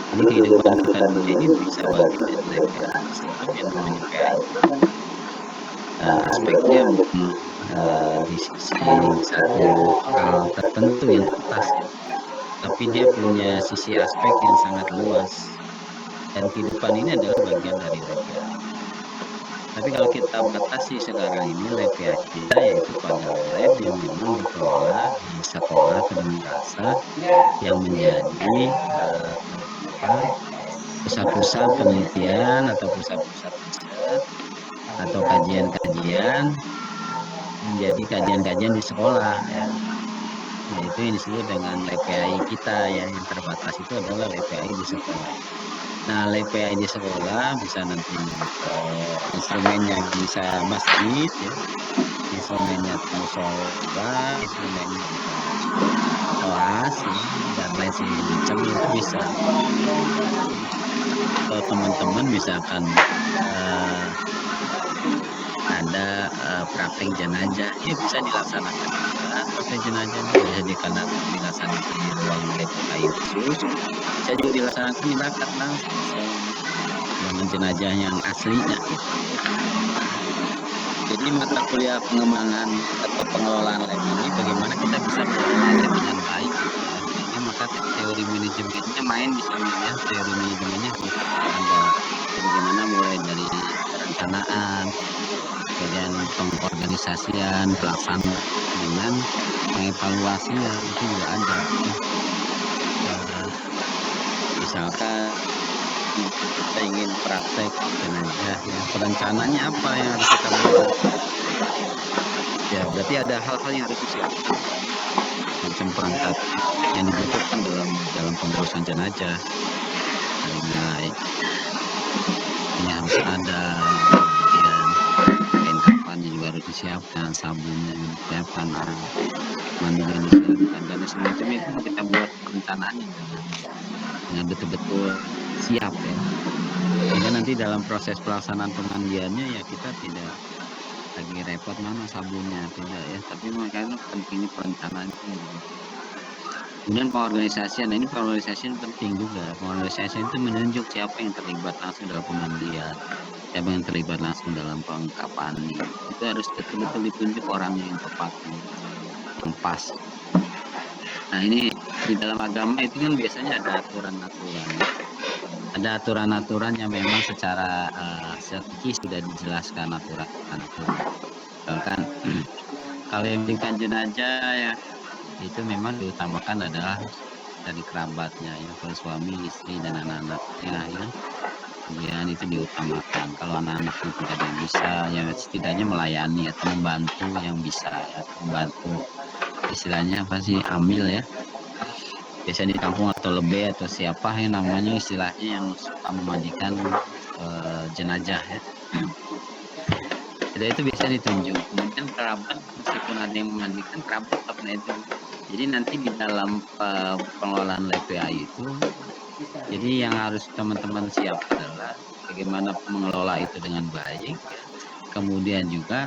Jadi kehidupan kita dunia ini bisa bagian dari LPA, sebab yang namanya PA itu aspeknya di sisi satu hal tertentu yang atas ya, tapi dia punya sisi aspek yang sangat luas, dan kehidupan ini adalah bagian dari LPA. Tapi kalau kita batasi sekarang ini LPA kita yaitu pada lab yang memang dikelola di sekolah akademi rasa yang menjadi pusat-pusat penelitian atau pusat-pusat riset atau kajian-kajian, menjadi kajian-kajian di sekolah ya. Yaitu yang disebut dengan LPI kita ya, yang terbatas itu adalah LPI di sekolah. Nah, LPI di sekolah bisa nanti instrumennya bisa masjid ya, instrumennya musola, instrumennya kelas ya, dan lain sebagainya itu bisa. Kalau teman-teman misalkan ada praktek jenazah, ya bisa dilaksanakan juga. Praktek jenazahnya bisa dilaksanakan di ruang LPI khusus, bisa juga dilaksanakan di lakat langsung dengan jenazah yang aslinya gitu. Jadi mata kuliah pengembangan atau pengelolaan lab ini bagaimana kita bisa mengelola lab dengan baik gitu ya. Sehingga maka teori manajemennya main di sini ya. Teori manajemennya harus ada. Bagaimana mulai dari perencanaan, kemudian pengorganisasian, pelaksanaan dengan mengevaluasinya itu juga ada. Misalkan kita ingin praktek jenazah ya, perencanaannya apa yang harus kita buat ya, berarti ada hal-hal yang harus disiapkan, macam perangkat yang dibutuhkan dalam pengurusan jenazah. Nah, ini harus ada, kemudian kain kafannya juga harus disiapkan, sabunnya disiapkan, mandinya disiapkan, dan semacamnya itu kita buat perencanaannya dengan betul-betul siap ya, sehingga nanti dalam proses pelaksanaan pemandiannya ya kita tidak lagi repot mana sabunnya, tidak ya, tapi makanya pentingnya perencanaan itu. Kemudian pengorganisasian, ini pengorganisasian penting juga. Pengorganisasian itu menunjuk siapa yang terlibat langsung dalam pemandian, siapa yang terlibat langsung dalam pengungkapan. Itu harus betul-betul ditunjuk orangnya yang tepat, yang pas. Nah, ini di dalam agama itu kan biasanya ada aturan-aturan. Ada aturan-aturan yang memang secara seperti sudah dijelaskan aturan-aturan. Kan kalau yang meninggalkan jenazah ya itu memang diutamakan adalah dari kerabatnya ya, kalau suami, istri dan anak-anaknya ya. Kemudian itu diutamakan. Kalau anak-anak itu tidak ada yang bisa ya setidaknya melayani atau membantu yang bisa ya, membantu istilahnya apa sih, amil ya. Biasanya di kampung atau lebih atau siapa yang namanya istilahnya yang suka memandikan jenazah ya. Jadi itu biasanya ditunjuk. Kemudian kerabat meskipun ada yang memandikan, kerabat tetap itu. Jadi nanti di dalam pengelolaan LPA itu, jadi yang harus teman-teman siap adalah bagaimana mengelola itu dengan baik. Kemudian juga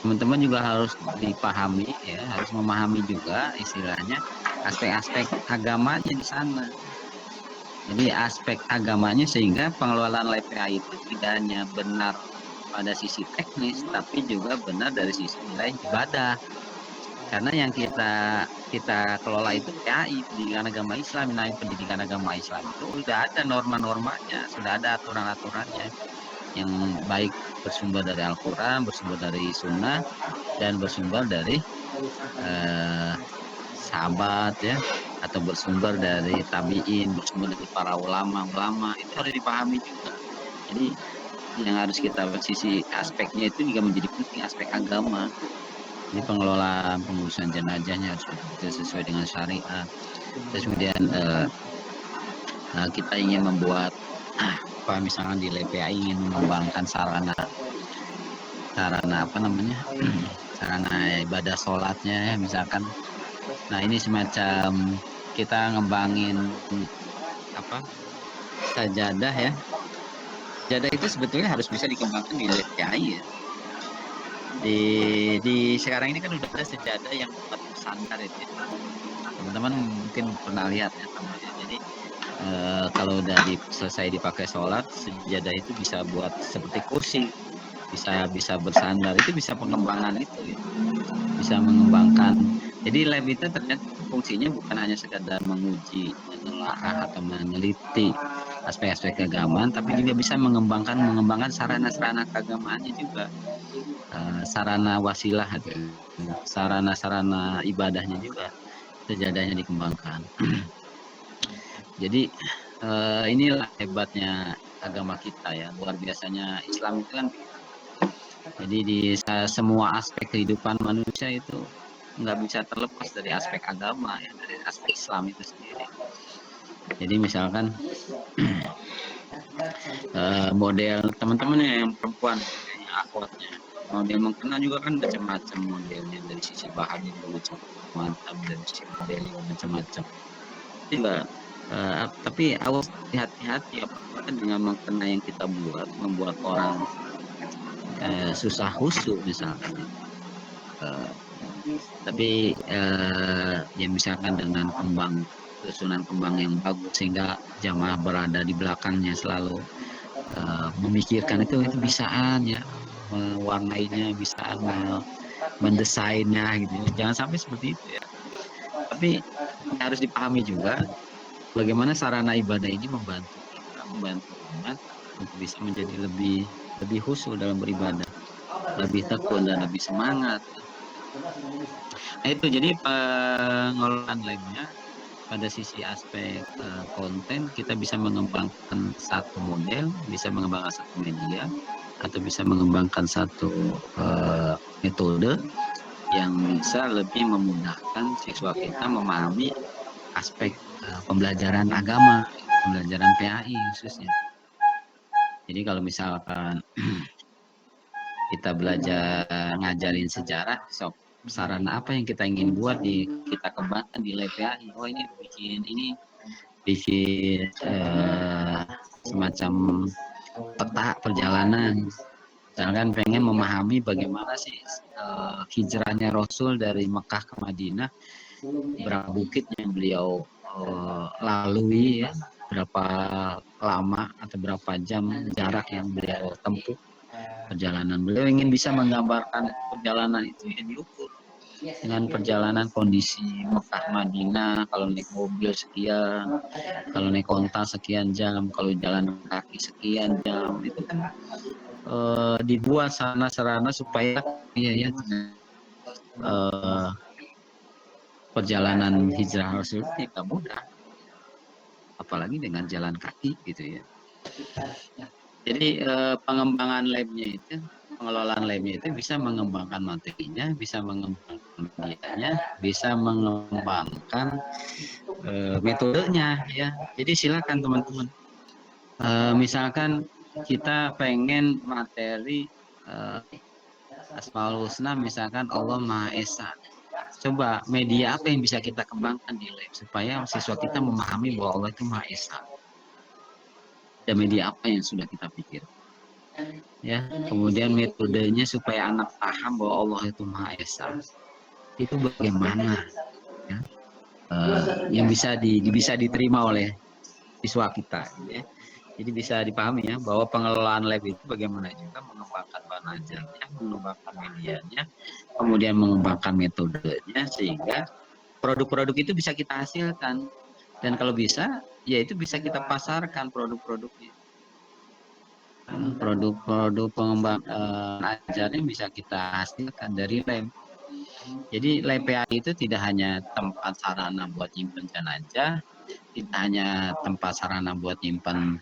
teman-teman juga harus dipahami ya, harus memahami juga istilahnya aspek-aspek agamanya di sana. Jadi aspek agamanya sehingga pengelolaan LPA itu tidak hanya benar pada sisi teknis, tapi juga benar dari sisi nilai ibadah. Karena yang kita kelola itu PAI, pendidikan agama Islam. Nah, pendidikan agama Islam itu sudah ada norma-normanya, sudah ada aturan-aturannya yang baik bersumber dari Al-Quran, bersumber dari Sunnah, dan bersumber dari sahabat ya, atau bersumber dari tabiin, bersumber dari para ulama itu harus dipahami juga. Jadi yang harus kita sisi aspeknya itu juga menjadi penting, aspek agama. Ini pengelolaan pengurusan jenazahnya harus sesuai dengan syariat. Terus kemudian kita ingin membuat apa, misalkan di LPA ingin mengembangkan sarana apa namanya sarana ibadah sholatnya ya, misalkan. Nah, ini semacam kita ngembangin apa, sajadah ya. Sajadah itu sebetulnya harus bisa dikembangkan di LPA ya. Di sekarang ini kan udah ada sejadah yang sandar itu ya. teman-teman mungkin pernah lihat ya contohnya. Jadi kalau udah selesai dipakai sholat, sejadah itu bisa buat seperti kursi, bisa bisa bersandar, itu bisa pengembangan itu ya, bisa mengembangkan. Jadi lab itu ternyata fungsinya bukan hanya sekadar menguji, menelaah atau meneliti aspek-aspek keagamaan, tapi juga bisa mengembangkan sarana-sarana keagamaannya juga. Sarana wasilah, sarana-sarana ibadahnya juga sejadahnya dikembangkan. Jadi inilah hebatnya agama kita ya, luar biasanya Islam itu kan begitu. Jadi di semua aspek kehidupan manusia itu nggak bisa terlepas dari aspek agama ya, dari aspek Islam itu sendiri. Jadi misalkan model teman-teman yang perempuan, yang akhwatnya, model mengkena juga kan macam-macam modelnya, dari sisi bahannya juga macam-macam, dari sisi modelnya macam-macam. Tapi awas, hati-hati apakah dengan mengkena yang kita buat membuat orang susah khusyuk misalkan. Tapi ya misalkan dengan susunan kembang yang bagus sehingga jamaah berada di belakangnya selalu memikirkan itu bisaan ya, mewarnainya bisaan, mendesainnya gitu ya. Jangan sampai seperti itu ya. Tapi harus dipahami juga bagaimana sarana ibadah ini membantu kita, membantu umat untuk bisa menjadi lebih khusyuk dalam beribadah, lebih tekun dan lebih semangat. Nah itu jadi pengelolaan labnya pada sisi aspek konten, kita bisa mengembangkan satu model, bisa mengembangkan satu media, atau bisa mengembangkan satu metode yang bisa lebih memudahkan siswa kita memahami aspek pembelajaran agama, pembelajaran PAI khususnya. Jadi kalau misalkan kita belajar ngajarin sejarah, sarana apa yang kita ingin buat kita kembangkan di lab PAI. Oh ini bikin semacam peta perjalanan. Misalkan pengen memahami bagaimana sih hijrahnya Rasul dari Mekah ke Madinah, berapa bukit yang beliau lalui ya, berapa lama atau berapa jam jarak yang beliau tempuh perjalanan. Beliau ingin bisa menggambarkan perjalanan itu yang diukur dengan perjalanan kondisi Mekah Madinah, kalau naik mobil sekian, kalau naik onta sekian jam, kalau jalan kaki sekian jam, itu kan dibuat sarana-sarana supaya ya perjalanan hijrah Rasul tidak mudah, apalagi dengan jalan kaki gitu ya. Jadi pengembangan labnya itu, pengelolaan labnya itu bisa mengembangkan materinya, bisa mengembangkan medianya, bisa mengembangkan metodenya ya. Jadi silakan teman-teman. Misalkan kita pengen materi Asmaul Husna, misalkan Allah Maha Esa. Coba media apa yang bisa kita kembangkan di lab supaya siswa kita memahami bahwa Allah itu Maha Esa. Dan media apa yang sudah kita pikir? Ya, kemudian metodenya supaya anak paham bahwa Allah itu Maha Esa. Itu bagaimana? Ya? Yang bisa diterima oleh siswa kita. Ya. Jadi bisa dipahami ya bahwa pengelolaan lab itu bagaimana juga mengembangkan bahan ajarnya, mengembangkan medianya, kemudian mengembangkan metodenya sehingga produk-produk itu bisa kita hasilkan. Dan kalau bisa, ya itu bisa kita pasarkan produk-produknya. Produk-produk pengembang ajarnya bisa kita hasilkan dari lab. Jadi lab PAI itu tidak hanya tempat sarana buat nyimpen jenazah, tidak hanya tempat sarana buat nyimpen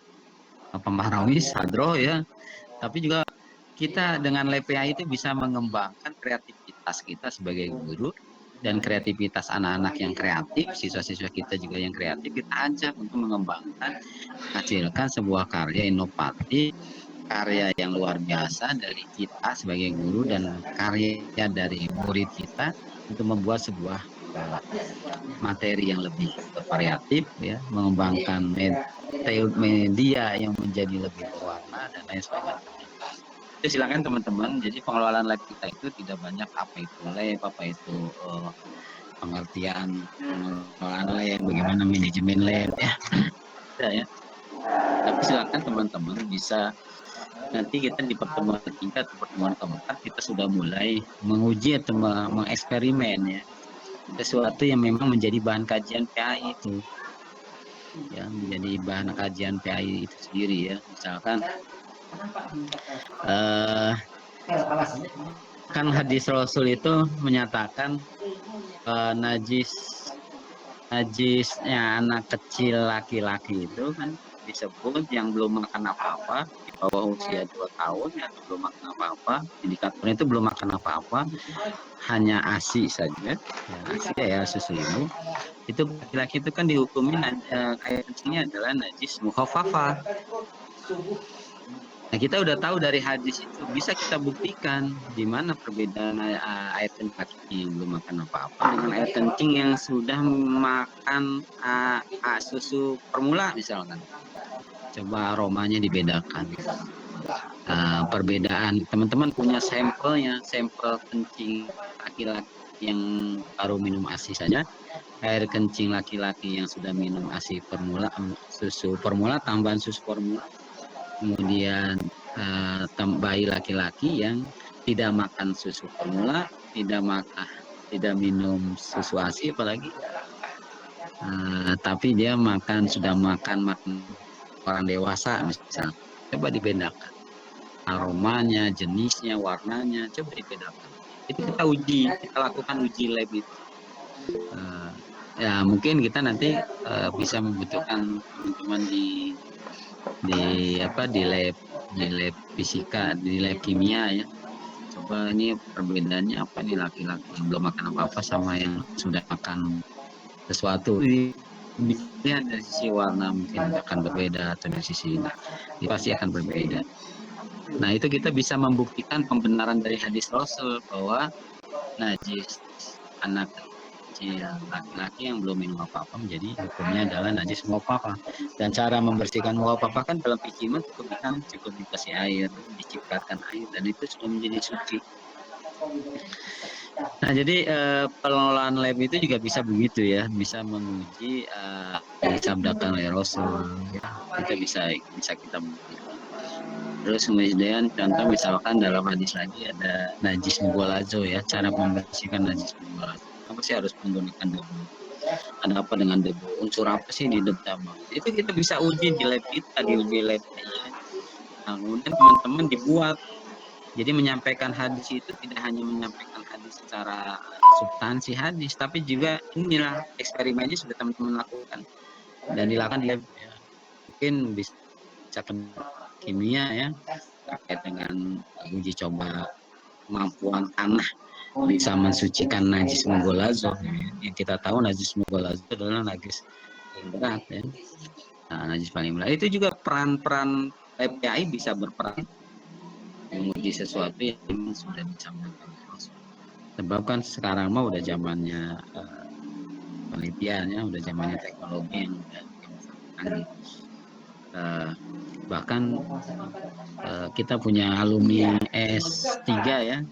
pemarawis, hadroh ya, tapi juga kita dengan lab PAI itu bisa mengembangkan kreativitas kita sebagai guru dan kreativitas anak-anak yang kreatif, siswa-siswa kita juga yang kreatif, kita ajak untuk mengembangkan, menghasilkan sebuah karya inovatif, karya yang luar biasa dari kita sebagai guru dan karya dari murid kita untuk membuat sebuah materi yang lebih variatif ya, mengembangkan media yang menjadi lebih berwarna dan lain sebagainya. Jadi silakan teman-teman. Jadi pengelolaan lab kita itu tidak banyak apa itu lab, apa itu pengertian pengelolaan lab, bagaimana manajemen lab ya. Ya. Tapi silakan teman-teman bisa nanti kita di pertemuan ketiga atau pertemuan keempat kita sudah mulai menguji atau mengeksperimen ya sesuatu yang memang menjadi bahan kajian PAI itu ya, menjadi bahan kajian PAI itu sendiri ya. Misalkan kan hadis Rasul itu menyatakan najisnya anak kecil laki-laki itu kan disebut yang belum makan apa-apa di bawah usia 2 tahun ya, atau belum makan apa-apa, indikatornya itu belum makan apa-apa, hanya ASI saja ya, ASI ya susu ibu itu laki-laki itu kan dihukumin air kencingnya adalah najis mukhafafah. Nah, kita udah tahu dari hadis itu, bisa kita buktikan di mana perbedaan air kencing yang belum makan apa-apa dengan air kencing yang sudah makan susu formula misalkan. Coba aromanya dibedakan. Perbedaan, teman-teman punya sampelnya, sampel kencing laki-laki yang baru minum ASI saja, air kencing laki-laki yang sudah minum ASI formula, susu formula, tambahan susu formula, kemudian bayi laki-laki yang tidak makan susu formula, tidak minum susu ASI apalagi, tapi dia sudah makan orang dewasa misalnya. Coba dibedakan aromanya, jenisnya, warnanya, coba dibedakan. Itu kita uji, kita lakukan uji lab itu. Ya mungkin kita nanti bisa membutuhkan teman-teman di lab fisika, di lab kimia ya. Coba ini perbedaannya apa nih laki-laki yang belum makan apa-apa sama yang sudah makan sesuatu. Lihat dari sisi warna mungkin akan berbeda atau dari sisi ini pasti akan berbeda. Nah itu kita bisa membuktikan pembenaran dari hadis Rasul bahwa najis anak kecil laki-laki yang belum minum apa-apa menjadi hukumnya adalah najis mukhafafah. Dan cara membersihkan mukhafafah kan dalam fikih cukup dikasih air, dicipratkan air dan itu sudah menjadi suci. Nah jadi pengelolaan lab itu juga bisa begitu ya, bisa menguji disabdakan oleh Rasul ya, kita bisa kita buktikan. Terus kemudian contoh misalkan dalam hadis lagi ada najis mugolazo ya, cara membersihkan najis mugolazo. Apa sih harus menggunakan debu? Ada apa dengan debu? Unsur apa sih di debu? Itu kita bisa uji di lab kita, di uji lab. Nah, kemudian teman-teman dibuat. Jadi menyampaikan hadis itu tidak hanya menyampaikan hadis secara substansi hadis, tapi juga inilah eksperimennya sudah teman-teman lakukan dan dilakukan di lab. Ya. Mungkin bisa kimia ya terkait dengan uji coba kemampuan tanah bisa mensucikan najis mugolazo. Yang kita tahu najis mugolazo adalah najis paling berat ya. Nah, najis paling berat itu juga peran-peran PPAI bisa berperan menguji sesuatu yang sudah dicampurkan. Sebab kan sekarang mah udah zamannya penelitian ya, udah zamannya teknologi yang udah canggih. Bahkan kita punya alumni S3 ya,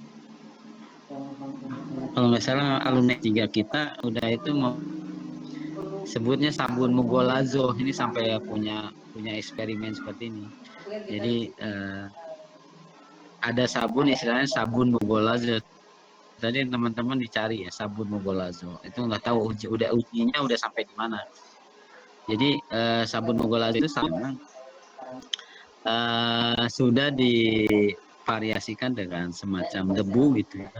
kalau nggak salah alumni 3 kita udah itu mau sebutnya sabun mugolazo, ini sampai punya eksperimen seperti ini. Jadi ada sabun istilahnya sabun mugolazo. Tadi teman-teman dicari ya sabun mugolazo, itu nggak tahu ujinya udah sampai di mana. Jadi sabun mugolazo itu memang sudah divariasikan dengan semacam debu gitu ya.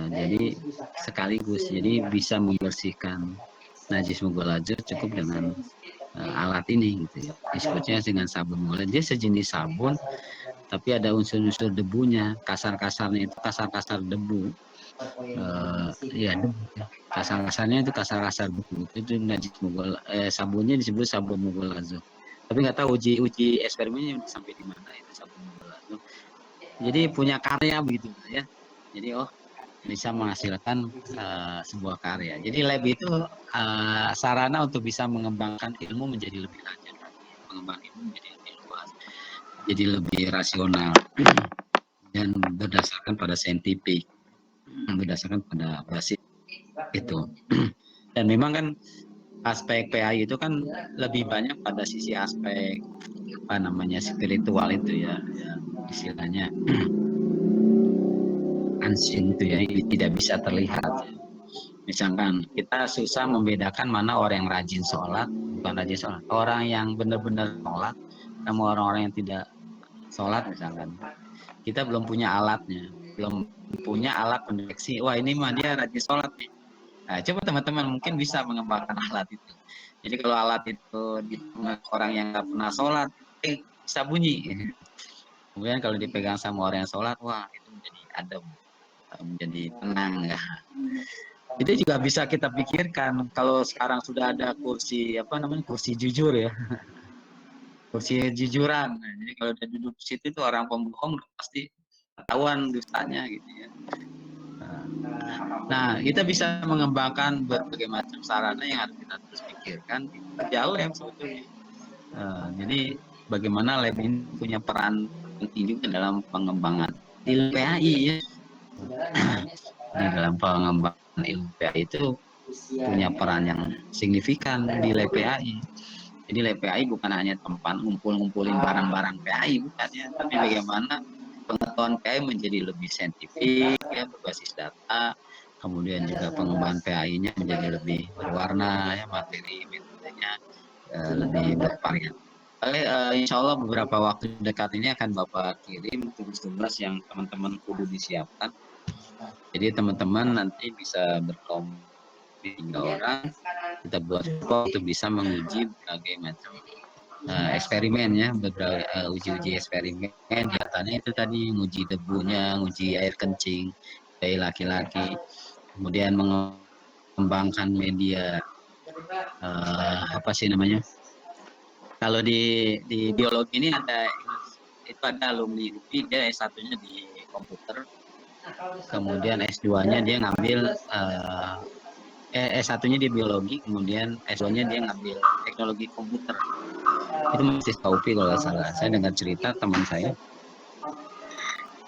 Jadi sekaligus, jadi bisa membersihkan najis mugolazo cukup dengan alat ini gitu ya. Disebutnya dengan sabun mugolazo. Dia sejenis sabun, tapi ada unsur-unsur debunya. Kasar-kasarnya itu kasar-kasar debu. Ya debu. Kasar-kasarnya itu kasar-kasar debu. Itu najis mugolazo. Sabunnya disebut sabun mugolazo. Tapi nggak tahu uji eksperimennya sampai di mana itu sabun mugolazo. Jadi punya karya begitu ya. Jadi bisa menghasilkan sebuah karya. Jadi lab itu sarana untuk bisa mengembangkan ilmu menjadi lebih lanjut, mengembangkan ilmu menjadi lebih luas, jadi lebih rasional dan berdasarkan pada saintifik, berdasarkan pada basis Itu. Dan memang kan aspek PAI itu kan lebih banyak pada sisi aspek apa namanya spiritual itu ya, istilahnya unseen itu ya, ini tidak bisa terlihat. Misalkan kita susah membedakan mana orang yang rajin sholat, bukan rajin sholat, orang yang benar-benar sholat sama orang-orang yang tidak sholat misalkan. Kita belum punya alatnya, belum punya alat pendeteksi. Wah ini mah dia rajin sholat nih. Nah, coba teman-teman mungkin bisa mengembangkan alat itu. Jadi kalau alat itu di orang yang nggak pernah sholat, bisa bunyi. Kemudian kalau dipegang sama orang yang sholat, wah itu menjadi adem, menjadi tenang ya. Itu juga bisa kita pikirkan kalau sekarang sudah ada kursi apa namanya kursi jujur ya, kursi jujuran. Nah, jadi kalau dia duduk di situ itu orang pembohong pasti ketahuan dustanya gitu ya. Nah, kita bisa mengembangkan berbagai macam sarana yang harus kita terus pikirkan. Itu jauh yang sebetulnya. Jadi bagaimana lab ini punya peran penting juga dalam pengembangan ilmu PAI ya. Di dalam pengembangan ilmu PAI itu punya peran yang signifikan di lab PAI. Jadi lab PAI bukan hanya tempat ngumpulin barang-barang PAI bukan ya, tapi bagaimana pengetahuan PAI menjadi lebih saintifik ya, berbasis data, kemudian juga pengembangan PAI-nya menjadi lebih berwarna ya, materi metodenya lebih bervariasi. Insya Allah beberapa waktu dekat ini akan Bapak kirim tugas-tugas yang teman-teman kudu disiapkan. Jadi teman-teman nanti bisa berkelompok 3 orang, kita buat kelompok untuk bisa menguji berbagai macam eksperimen ya, beberapa uji-uji eksperimen. Nyatanya itu tadi nguji debunya, nguji air kencing dari laki-laki, kemudian mengembangkan media apa sih namanya? Kalau di biologi ini ada itu ada alumni UPI, dia S1-nya di komputer, kemudian S2-nya dia ngambil S1-nya di biologi, kemudian S2-nya dia ngambil teknologi komputer. Itu masih UPI kalau nggak salah. Saya dengar cerita teman saya.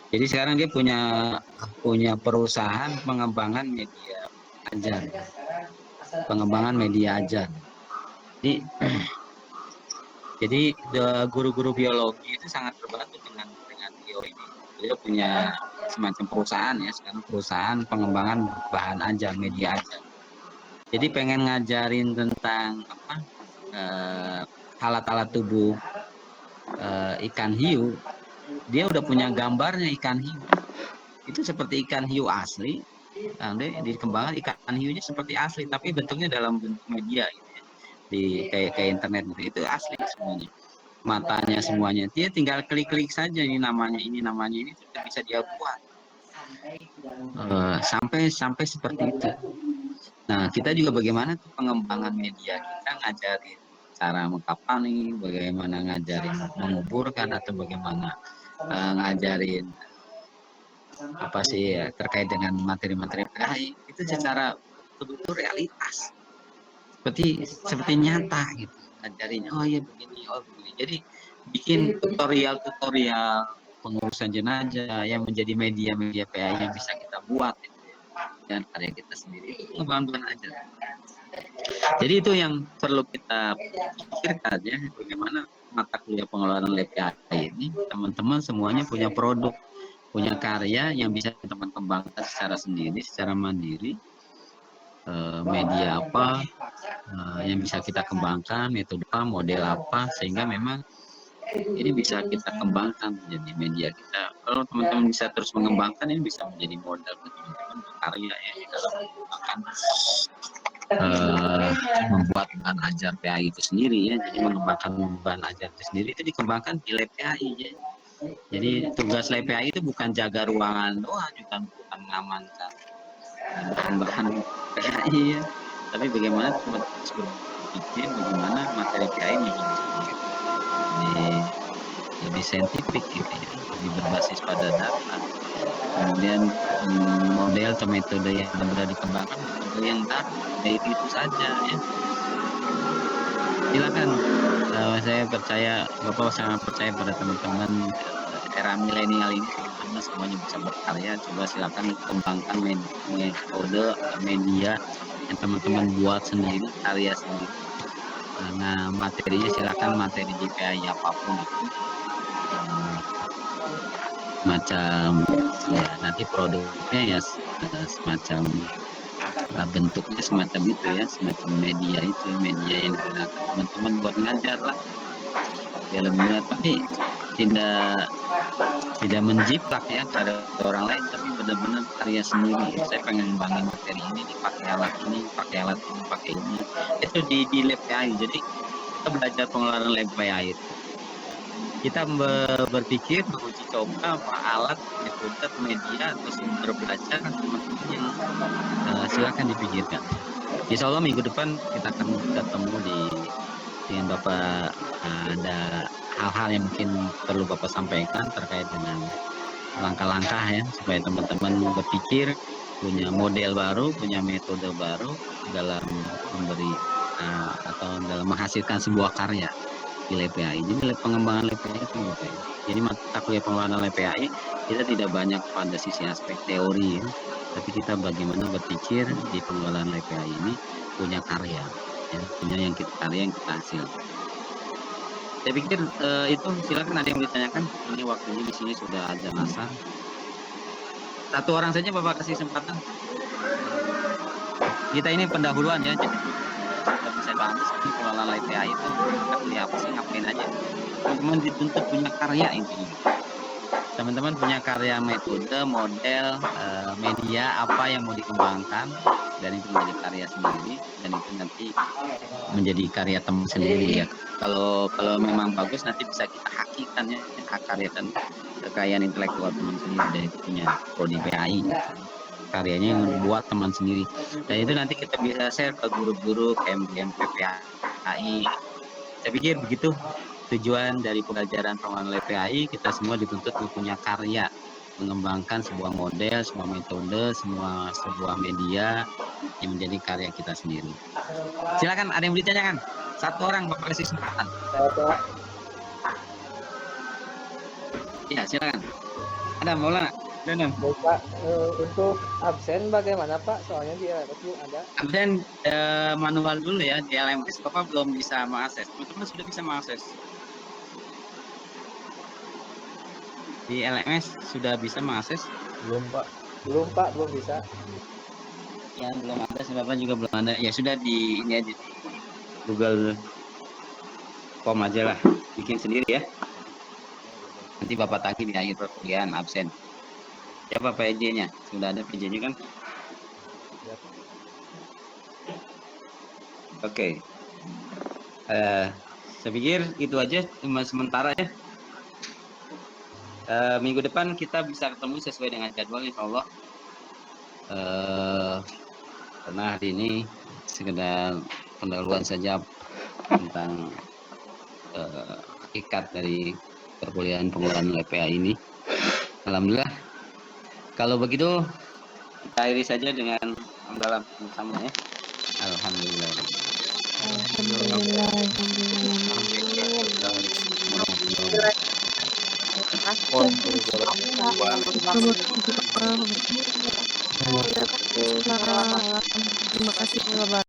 Jadi sekarang dia punya perusahaan pengembangan media ajar, pengembangan media ajar. Jadi guru-guru biologi itu sangat terbantu dengan Bio ini. Beliau punya semacam perusahaan ya, sekarang perusahaan pengembangan bahan ajar, media ajar. Jadi pengen ngajarin tentang apa alat-alat tubuh ikan hiu, dia udah punya gambarnya ikan hiu. Itu seperti ikan hiu asli, nanti dikembangkan ikan hiunya seperti asli, tapi bentuknya dalam bentuk media gitu ya. Di kayak internet gitu. Itu asli semuanya. Matanya semuanya. Dia tinggal klik-klik saja ini namanya ini sudah bisa dia buat. Sampai seperti itu. Nah, kita juga bagaimana tuh pengembangan media kita ngajarin cara mengkapani, bagaimana ngajarin menguburkan atau bagaimana ngajarin apa sih ya, terkait dengan materi-materi PAI itu secara betul-betul realitas seperti nyata gitu ngajarin oh ya begini oh begini jadi bikin tutorial pengurusan jenazah yang menjadi media-media PAI yang bisa kita buat gitu ya. Dan karya kita sendiri itu pengembangan aja. Jadi itu yang perlu kita pikirkan ya bagaimana mata kuliah pengelolaan PAI ini teman-teman semuanya punya produk punya karya yang bisa teman kembangkan secara sendiri, secara mandiri, media apa yang bisa kita kembangkan, metode apa, model apa, sehingga memang ini bisa kita kembangkan menjadi media kita. Kalau teman-teman bisa terus mengembangkan, ini bisa menjadi modal ke teman-teman berkarya ya dalam mengembangkan membuat bahan ajar PAI itu sendiri ya. Jadi mengembangkan bahan ajar itu sendiri itu dikembangkan di lab PAI ya. Jadi tugas lab PAI itu bukan jaga ruangan doang, bukan mengamankan bahan-bahan PAI ya. Tapi bagaimana teman-teman berpikir bagaimana materi PAI menjadi lebih saintifik gitu ya, lebih berbasis pada data. Kemudian model atau metode yang benar dikembangkan metode yang baru, itu saja ya. Silakan. Saya percaya Bapak sangat percaya pada teman-teman era milenial ini teman-teman semuanya bisa berkarya. Coba silakan kembangkan metode media yang teman-teman buat sendiri, karya sendiri. Nah, materinya silakan materi JPI apapun itu. Macam ya nanti produknya ya semacam bentuknya semacam itu ya, semacam media itu, media yang digunakan teman-teman buat ngajar lah ya, benar, tapi tidak menjiplak ya karya orang lain, tapi benar-benar karya sendiri. Saya pengen ngembangin materi ini nih, pakai alat ini, pakai alat ini, pakai ini, itu di lab PAI. Jadi kita belajar pengelolaan lab PAI itu, kita berpikir, menguji coba alat, metode, media, atau sumber belajar teman-teman yang silakan dipikirkan. Insya Allah minggu depan kita akan ketemu dengan Bapak. Ada hal-hal yang mungkin perlu Bapak sampaikan terkait dengan langkah-langkah ya, supaya teman-teman berpikir, punya model baru, punya metode baru dalam memberi atau dalam menghasilkan sebuah karya di LPAI. Jadi pengembangan LPAI itu gitu ya. Jadi mata kuliah pengelolaan LPAI kita tidak banyak pada sisi aspek teori ya, tapi kita bagaimana berpikir di pengelolaan LPAI ini punya karya ya, punya karya yang kita hasilkan. Saya pikir itu, silakan ada yang ditanyakan. Ini waktunya di sini sudah ada masa. Satu orang saja Bapak kasih kesempatan. Kita ini pendahuluan ya, jadi sudah bisa bahas ini pengelolaan LPAI itu kita kuliah apa sih, ngapain aja. Teman-teman dituntut punya karya intinya. Teman-teman punya karya, metode, model, media apa yang mau dikembangkan, dan itu menjadi karya sendiri, dan itu nanti menjadi karya teman sendiri ya. Kalau memang bagus nanti bisa kita hakikan ya, karya dan kekayaan intelektual teman sendiri dari punya prodi PAI. Karyanya yang dibuat teman sendiri, dan itu nanti kita bisa share ke guru-guru KMGM PPAI. Saya pikir begitu tujuan dari pembelajaran pengelolaan LPAI. Kita semua dituntut punya karya, mengembangkan sebuah model, sebuah metode, sebuah media yang menjadi karya kita sendiri. Silakan ada yang mau ditanyakan? Satu orang Bapak kasih kesempatan. Ya, silakan. Ada Maulana? Pak, untuk absen bagaimana Pak? Soalnya di LMS belum ada. Absen manual dulu ya, di LMS Bapak belum bisa mengakses. Teman-teman sudah bisa mengakses. Di LMS sudah bisa mengakses? Belum Pak. Belum Pak, belum bisa. Ya belum ada, sebabnya juga belum ada. Ya sudah, di ini aja, di Google Form aja lah, bikin sendiri ya. Nanti Bapak tagih di akhir perkuliahan absen. Siapa PJ-nya? Sudah ada PJ-nya kan? Oke. Saya pikir itu aja cuma sementara ya. Minggu depan kita bisa ketemu sesuai dengan jadwal insya Allah. Karena hari ini sekedar pendahuluan saja tentang hakikat dari perkuliahan pengelolaan LPA ini. Alhamdulillah. Kalau begitu kita akhiri saja dengan hamdalah bersama ya. Alhamdulillah. Terima kasih.